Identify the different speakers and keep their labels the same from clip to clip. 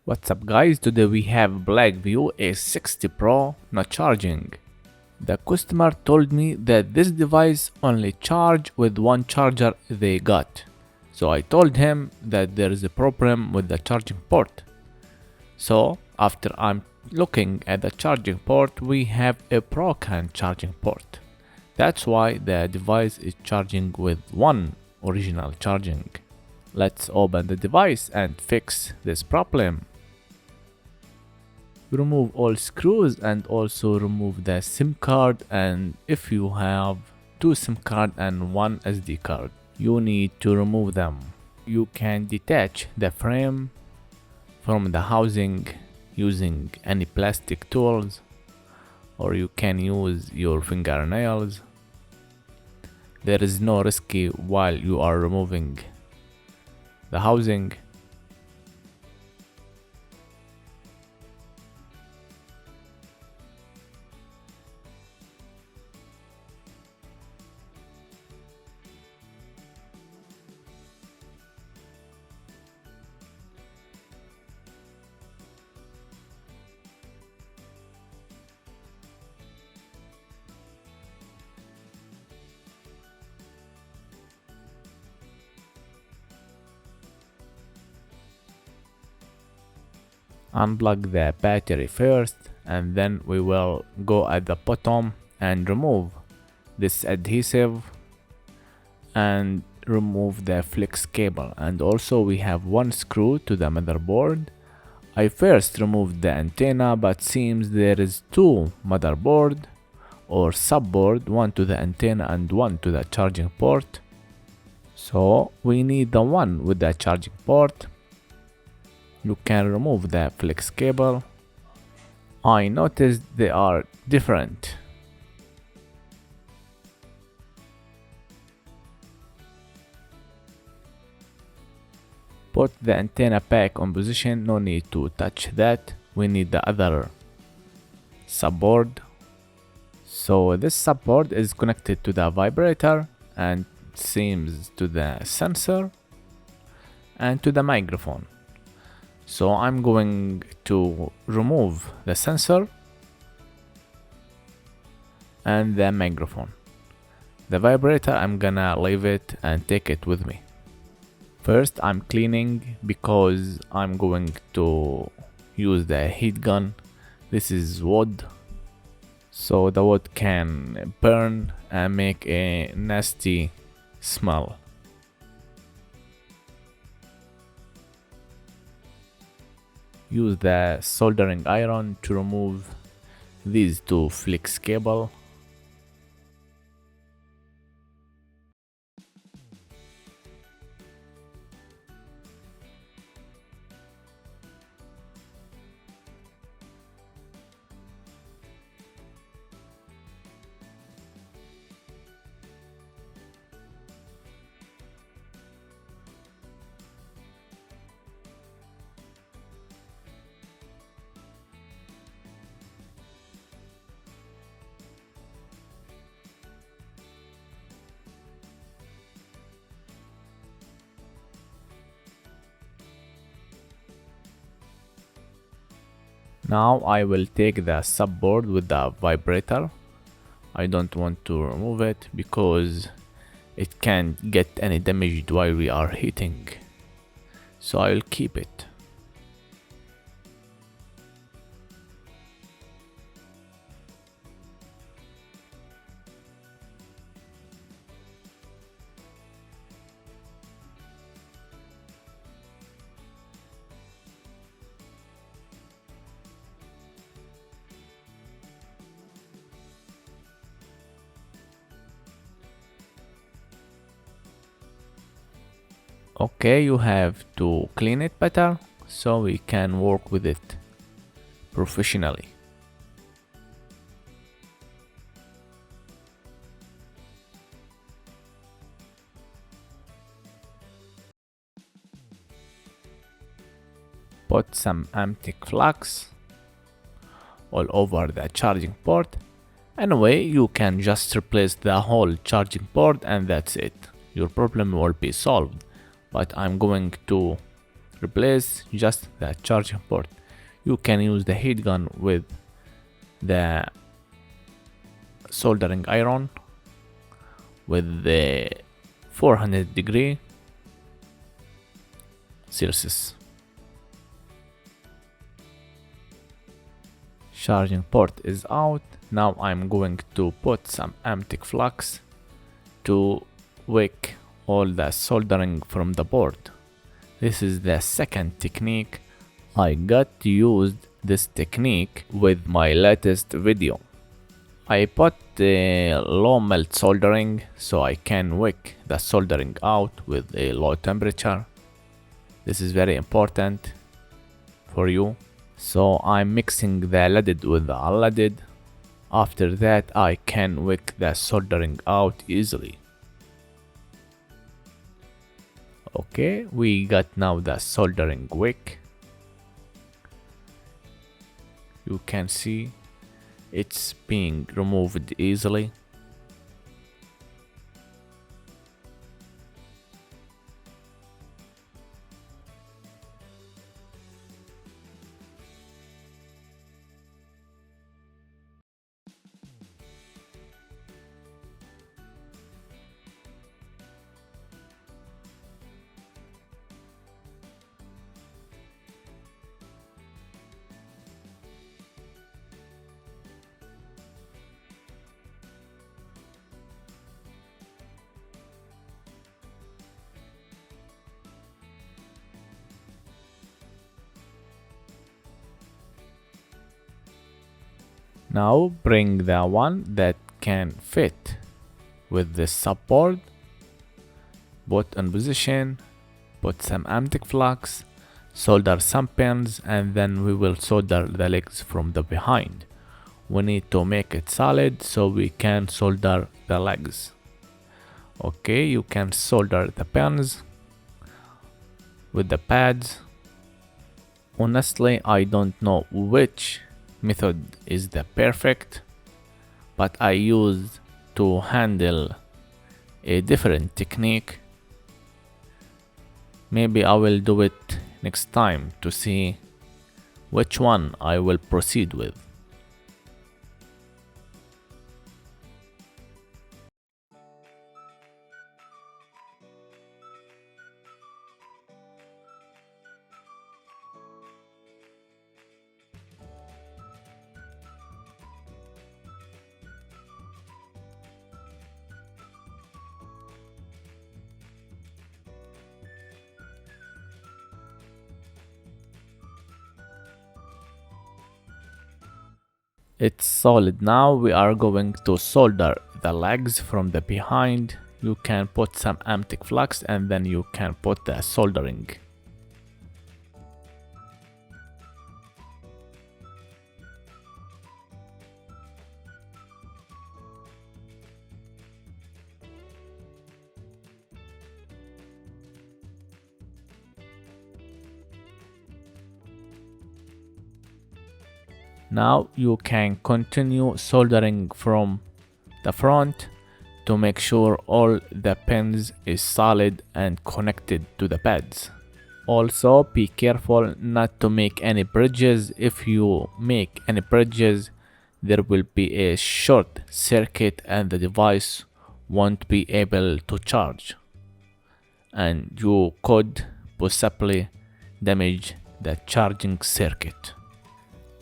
Speaker 1: What's up guys, today we have Blackview A60 Pro not charging. The customer told me that this device only charge with one charger they got. So I told him that there is a problem with the charging port. So after I'm looking at the charging port, we have a broken charging port. That's why the device is charging with one original charging. Let's open the device and fix this problem. Remove all screws and also remove the SIM card, and if you have two SIM card and one SD card, you need to remove them. You can detach the frame from the housing using any plastic tools, or you can use your fingernails. There is no risky while you are removing the housing. Unplug the battery first, and then we will go at the bottom and remove this adhesive and remove the flex cable, and also we have one screw to the motherboard. I first removed the antenna, but seems there is two motherboard or subboard, one to the antenna and one to the charging port. So we need the one with the charging port. You can remove the flex cable. I noticed they are different. Put the antenna back on position, no need to touch that. We need the other subboard. So this subboard is connected to the vibrator and seems to the sensor and to the microphone. So I'm going to remove the sensor and the microphone. The vibrator, I'm gonna leave it and take it with me. First I'm cleaning because I'm going to use the heat gun. This is wood, so the wood can burn and make a nasty smell. Use the soldering iron to remove these two flex cable. Now I will take the subboard with the vibrator. I don't want to remove it because it can't get any damaged while we are heating, so I'll keep it. Okay, you have to clean it better so we can work with it professionally. Put some antique flux all over the charging port. Anyway, you can just replace the whole charging port and that's it. Your problem will be solved. But I'm going to replace just the charging port. You can use the heat gun with the soldering iron with the 400 Celsius. Charging port is out. Now I'm going to put some empty flux to wick all the soldering from the board. This is the second technique. I got used this technique with my latest video. I put the low melt soldering so I can wick the soldering out with a low temperature. This is very important for you. So I'm mixing the leaded with the unleaded. After that I can wick the soldering out easily. Okay, we got now the soldering wick. You can see it's being removed easily. Now bring the one that can fit with this subboard, put in position, put some empty flux, solder some pins, and then we will solder the legs from the behind. We need to make it solid so we can solder the legs. Okay, you can solder the pins with the pads. Honestly, I don't know which method is the perfect, but I use to handle a different technique. Maybe I will do it next time to see which one I will proceed with. It's solid now. We are going to solder the legs from the behind. You can put some empty flux and then you can put the soldering. Now you can continue soldering from the front to make sure all the pins is solid and connected to the pads. Also be careful not to make any bridges. If you make any bridges, there will be a short circuit and the device won't be able to charge, and you could possibly damage the charging circuit.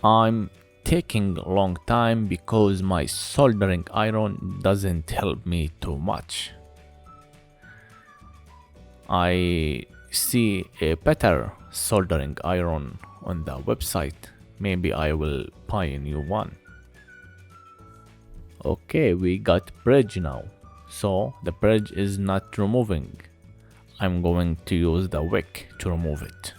Speaker 1: I'm taking a long time because my soldering iron doesn't help me too much. I see a better soldering iron on the website. Maybe I will buy a new one. Okay, we got bridge now. So the bridge is not removing. I'm going to use the wick to remove it.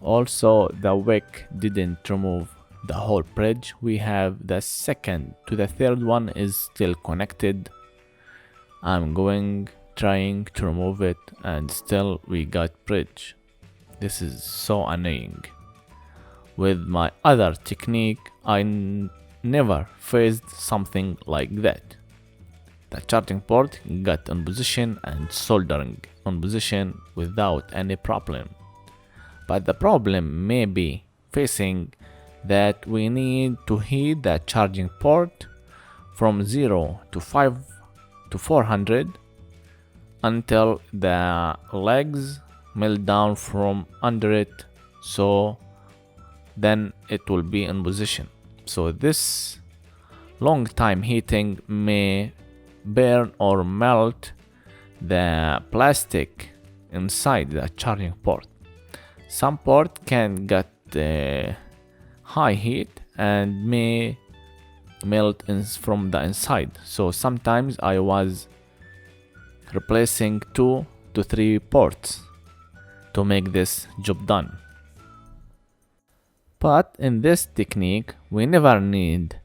Speaker 1: Also, the wick didn't remove the whole bridge. We have the second to the third one is still connected. I'm trying to remove it and still we got bridge. This is so annoying. With my other technique, I never faced something like that. the charging port got in position and soldering on position without any problem. But the problem may be facing that we need to heat the charging port from 0 to 5 to 400 until the legs melt down from under it, so then it will be in position. So this long time heating may burn or melt the plastic inside the charging port. Some port can get high heat and may melt from the inside. So sometimes I was replacing 2 to 3 ports to make this job done. But in this technique, we never need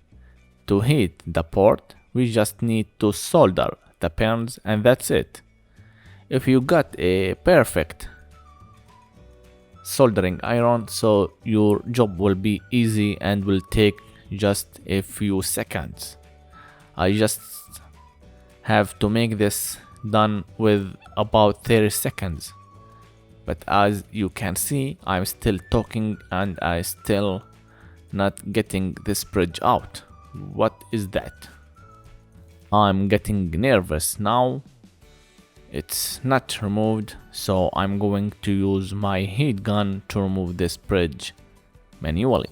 Speaker 1: to heat the port, we just need to solder the pins and that's it. If you got a perfect soldering iron, so your job will be easy and will take just a few seconds. I just have to make this done with about 30 seconds. But as you can see, I'm still talking and I still not getting this bridge out. What is that? I'm getting nervous now. It's not removed, so I'm going to use my heat gun to remove this bridge manually.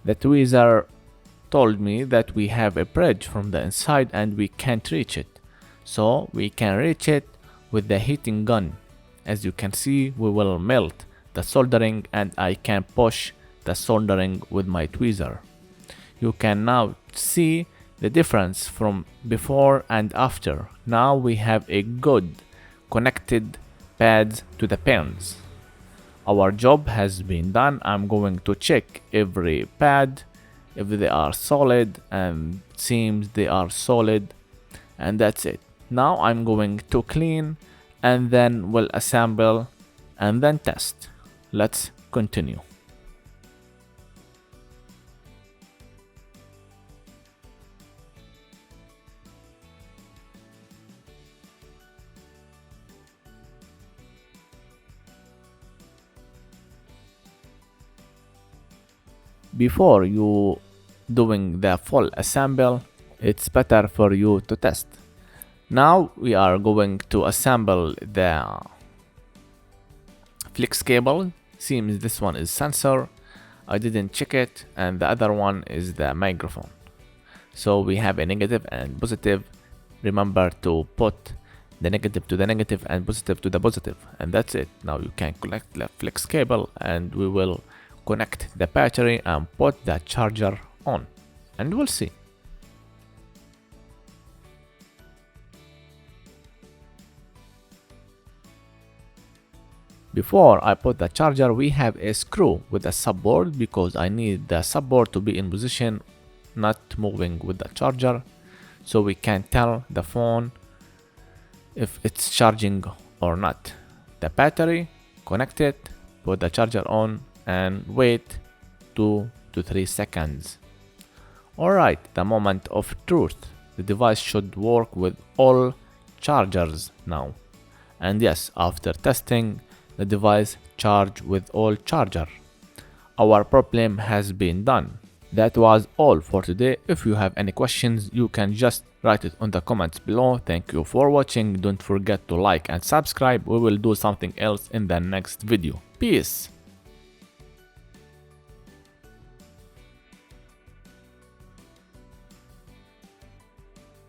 Speaker 1: The tweezer told me that we have a bridge from the inside and we can't reach it. So we can reach it with the heating gun. As you can see, we will melt the soldering and I can push the soldering with my tweezer. You can now see the difference from before and after. Now we have a good connected pads to the pins. Our job has been done. I'm going to check every pad if they are solid, and seems they are solid, and that's it. Now I'm going to clean and then we'll assemble and then test. Let's continue. Before you doing the full assemble, it's better for you to test. Now we are going to assemble the flex cable. Seems this one is sensor, I didn't check it, and the other one is the microphone. So we have a negative and positive. Remember to put the negative to the negative and positive to the positive, and that's it. Now you can connect the flex cable and we will connect the battery and put the charger on, and we'll see. Before I put the charger, we have a screw with a subboard because I need the subboard to be in position, not moving with the charger, so we can tell the phone if it's charging or not. The battery, connect it, put the charger on, and wait 2 to 3 seconds. Alright, the moment of truth. The device should work with all chargers now. And yes, after testing, the device charged with all charger. Our problem has been done. That was all for today. If you have any questions, you can just write it on the comments below. Thank you for watching. Don't forget to like and subscribe. We will do something else in the next video. Peace.